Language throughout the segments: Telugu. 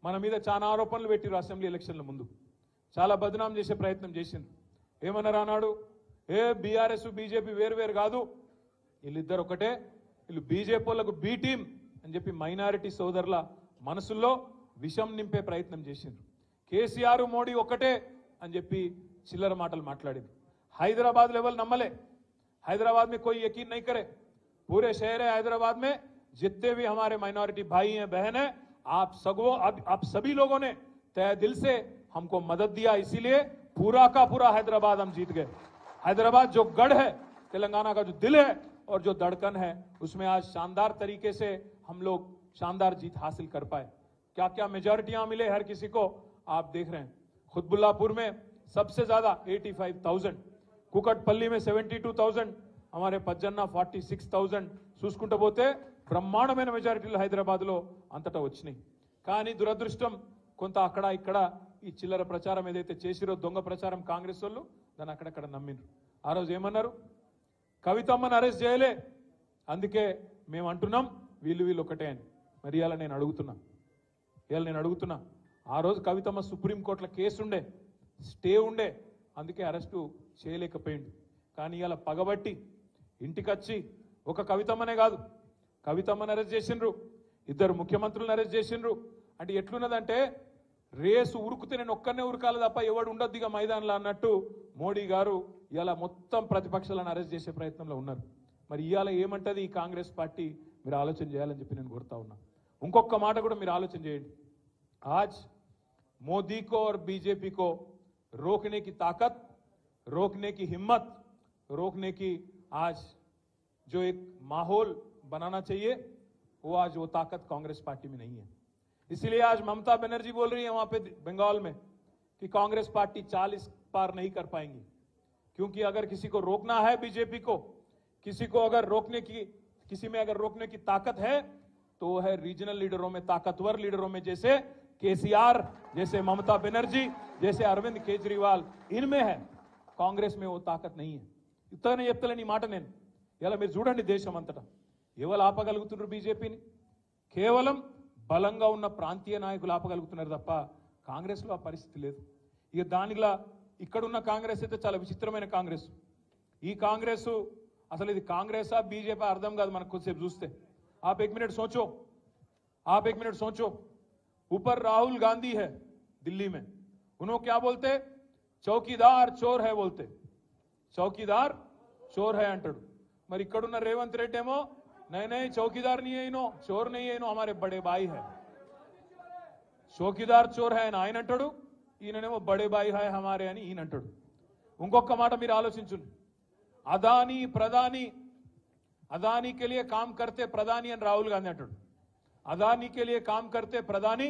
మన మీద చాలా ఆరోపణలు పెట్టిరు అసెంబ్లీ ఎలక్షన్ల ముందు చాలా బదనాం చేసే ప్రయత్నం చేసిండ్రు ఏమన్నారు అన్నాడు ఏ బీఆర్ఎస్ బీజేపీ వేరు కాదు వీళ్ళిద్దరు ఒకటే వీళ్ళు బీజేపీ వాళ్ళకు బి టీం అని చెప్పి మైనారిటీ సోదరుల మనసుల్లో విషం నింపే ప్రయత్నం చేసిండ్రు కేసీఆర్ మోడీ ఒకటే అని చెప్పి చిల్లర మాటలు మాట్లాడింది हैदराबाद लेवल नम्मले हैदराबाद में कोई यकीन नहीं करे पूरे शहर है हैदराबाद में जितने भी हमारे माइनॉरिटी भाई हैं बहन हैं आप सभी लोगों ने तय दिल से हमको मदद दिया इसीलिए पूरा का पूरा हैदराबाद हम जीत गए हैदराबाद जो गढ़ है तेलंगाना का जो दिल है और जो धड़कन है उसमें आज शानदार तरीके से हम लोग शानदार जीत हासिल कर पाए क्या क्या मेजॉरिटियां मिले हर किसी को आप देख रहे हैं खुतबुल्लापुर में सबसे ज्यादा 85,000 कुकटपल्ली में 72,000 हमारे पज्जन्ना 46,000 చూసుకుంటూ పోతే బ్రహ్మాండమైన మెజారిటీలు హైదరాబాద్లో అంతటా వచ్చినాయి కానీ దురదృష్టం కొంత అక్కడ ఇక్కడ ఈ చిల్లర ప్రచారం ఏదైతే చేసిరో దొంగ ప్రచారం కాంగ్రెస్ వాళ్ళు దాన్ని అక్కడక్కడ నమ్మిండ్రు ఆ రోజు ఏమన్నారు కవితమ్మని అరెస్ట్ చేయలే అందుకే మేము అంటున్నాం వీళ్ళు ఒకటే అని మరి ఇవాళ నేను అడుగుతున్నా ఆ రోజు కవితమ్మ సుప్రీంకోర్టులో కేసు ఉండే స్టే ఉండే అందుకే అరెస్టు చేయలేకపోయిండు కానీ ఇలా పగబట్టి ఇంటికొచ్చి ఒక కవితమ్మనే కాదు కవితమ్మని అరెస్ట్ చేసిండ్రు ఇద్దరు ముఖ్యమంత్రులను అరెస్ట్ చేసిండ్రు అంటే ఎట్లున్నదంటే రేసు ఉరుకుతే నేను ఒక్కనే ఉరకాలి తప్ప ఎవడు ఉండొద్దు ఇక మైదానంలో అన్నట్టు మోడీ గారు ఇలా మొత్తం ప్రతిపక్షాలను అరెస్ట్ చేసే ప్రయత్నంలో ఉన్నారు మరి ఇవాళ ఏమంటది ఈ కాంగ్రెస్ పార్టీ మీరు ఆలోచన చేయాలని చెప్పి నేను కోరుతా ఉన్నా ఇంకొక మాట కూడా మీరు ఆలోచన చేయండి आज मोदी को और बीजेपी को रोकने की ताकत रोकने की हिम्मत रोकने की आज जो एक माहौल बनाना चाहिए वो आज वो ताकत कांग्रेस पार्टी में नहीं है इसलिए आज ममता बनर्जी बोल रही है वहां पे बंगाल में कि कांग्रेस पार्टी 40 पार नहीं कर पाएंगी क्योंकि अगर किसी को रोकना है बीजेपी को किसी को अगर किसी में अगर रोकने की ताकत है तो वो है रीजनल लीडरों में ताकतवर लीडरों में जैसे केसीआर जैसे ममता बनर्जी जैसे अरविंद केजरीवाल इनमें है कांग्रेस में वो ताकत नहीं है इतने చెప్తలేని మాట నేను ఇలా మీరు చూడండి దేశం అంతటా ఎవరు ఆపగలుగుతున్నారు బీజేపీని కేవలం బలంగా ఉన్న ప్రాంతీయ నాయకులు ఆపగలుగుతున్నారు తప్ప కాంగ్రెస్ లో ఆ పరిస్థితి లేదు ఇక దానిలా ఇక్కడ ఉన్న కాంగ్రెస్ అయితే చాలా విచిత్రమైన కాంగ్రెస్ ఈ కాంగ్రెస్ అసలు ఇది కాంగ్రెసా బీజేపీ అర్థం కాదు మనకు కొద్దిసేపు చూస్తే आप एक मिनट सोचो ऊपर राहुल गांधी है दिल्ली में उन्होंने क्या बोलते चौकीदार चोर है बोलते चौकीदार चोर है अंटाడు మరి ఇక్కడ ఉన్న రేవంత్ రెడ్డి ఏమో नहीं चौकीदार नहीं है इनो चोर नहीं है इनो हमारे बड़े भाई है चौकीदार चोर है ఆయన అంటాడు ఈయననేమో बड़े भाई है हमारे అని ఈయన అంటాడు ఇంకొక మాట మీరు ఆలోచించండి अदानी के लिए काम करते प्रधानी राहुल गांधी अंटाడు अदानी के लिए काम करते प्रधानी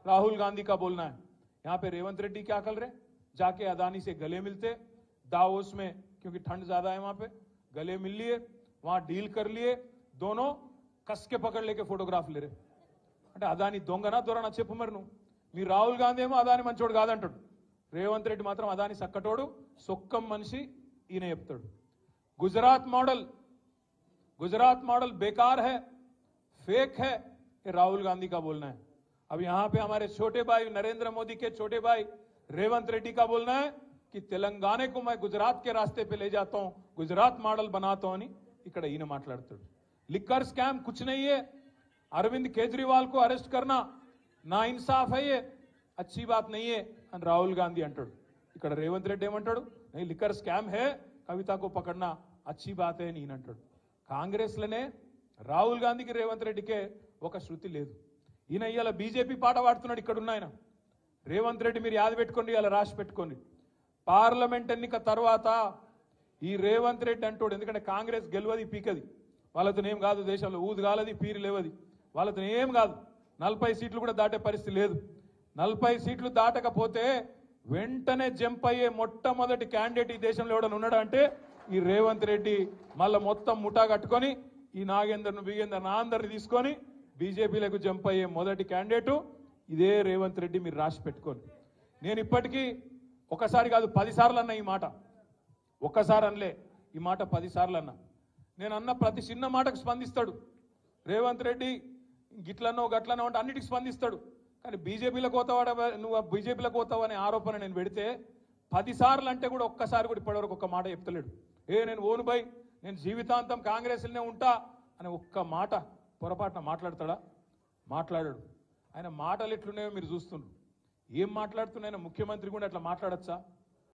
राहुल गांधी का बोलना है यहाँ पे रेवंत रेड्डी क्या कर रहे जाके अदानी से गले मिलते दावोस में क्योंकि ठंड ज्यादा है वहां पे गले मिल लिए वहां डील कर लिए दोनों कस के पकड़ लेके फोटोग्राफ ले रहे అంటే అదాని దొంగనా దొరనా చెప్పు మరి నువ్వు మీ రాహుల్ గాంధీ ఏమో అదాని మంచోడు కాదంటాడు రేవంత్ రెడ్డి మాత్రం అదాని సక్కటోడు సొక్కం మనిషి ఈయన చెప్తాడు गुजरात मॉडल बेकार है फेक है ये राहुल गांधी का बोलना है अब यहां पे हमारे छोटे भाई नरेंद्र मोदी के छोटे भाई रेवंत रेड्डी का बोलना है कि तेलंगाना को मैं गुजरात के रास्ते पे ले जाता हूं गुजरात मॉडल बनाता हूं ఇక్కడ ఈయన మాట్లాడుతాడు लिकर स्कैम कुछ नहीं है अरविंद केजरीवाल को अरेस्ट करना ना इंसाफ है ये अच्छी बात नहीं है అని राहुल गांधी అంటాడు ఇక్కడ రేవంత్ రెడ్డి ఏమంటాడు नहीं लिकर स्कैम है कविता को पकड़ना अच्छी बात है అని ఈయన అంటాడు కాంగ్రెస్ లనే రాహుల్ గాంధీకి రేవంత్ రెడ్డికే ఒక శృతి లేదు ఈయన ఇయాల బీజేపీ పాట పాడుతున్నాడు ఇక్కడ ఉన్న ఆయన రేవంత్ రెడ్డి మీరు యాద పెట్టుకోండి ఇయాల రాసి పెట్టుకోండి పార్లమెంట్ ఎన్నిక తర్వాత ఈ రేవంత్ రెడ్డి అంటాడు ఎందుకంటే కాంగ్రెస్ గెలవది పీకది వాళ్ళతో ఏం కాదు దేశంలో ఊదు కాలది పీరు లేవది వాళ్ళతో ఏం కాదు 40 సీట్లు కూడా దాటే పరిస్థితి లేదు 40 సీట్లు దాటకపోతే వెంటనే జంప్ అయ్యే మొట్టమొదటి క్యాండిడేట్ ఈ దేశంలో ఎవడన్నా ఉన్నాడా అంటే ఈ రేవంత్ రెడ్డి మళ్ళా మొత్తం ముఠా కట్టుకొని ఈ నాగేందర్ను బిగేందర్ నా అందరిని తీసుకొని బీజేపీలకు జంప్ అయ్యే మొదటి క్యాండిడేట్ ఇదే రేవంత్ రెడ్డి మీరు రాసి పెట్టుకోండి నేను ఇప్పటికీ ఒకసారి కాదు 10 సార్లు అన్నా ఈ మాట ఒక్కసారి అనలే ఈ మాట 10 సార్లు అన్నా నేను అన్న ప్రతి చిన్న మాటకు స్పందిస్తాడు రేవంత్ రెడ్డి గిట్లనో గట్లనో అంటే అన్నిటికి స్పందిస్తాడు కానీ బీజేపీలోకి పోతావాడ నువ్వు బీజేపీలోకి పోతావు అనే ఆరోపణ నేను పెడితే 10 సార్లు అంటే కూడా ఒక్కసారి కూడా ఇప్పటివరకు ఒక్క మాట చెప్తలేడు. నేను ఓను బై నేను జీవితాంతం కాంగ్రెస్లోనే ఉంటా అని ఒక్క మాట పొరపాటున మాట్లాడతాడా? మాట్లాడాడు. ఆయన మాటలు ఎట్లున్నాయో మీరు చూస్తున్నారు. ఏం మాట్లాడుతున్నాయో ముఖ్యమంత్రి కూడా అట్లా మాట్లాడచ్చా?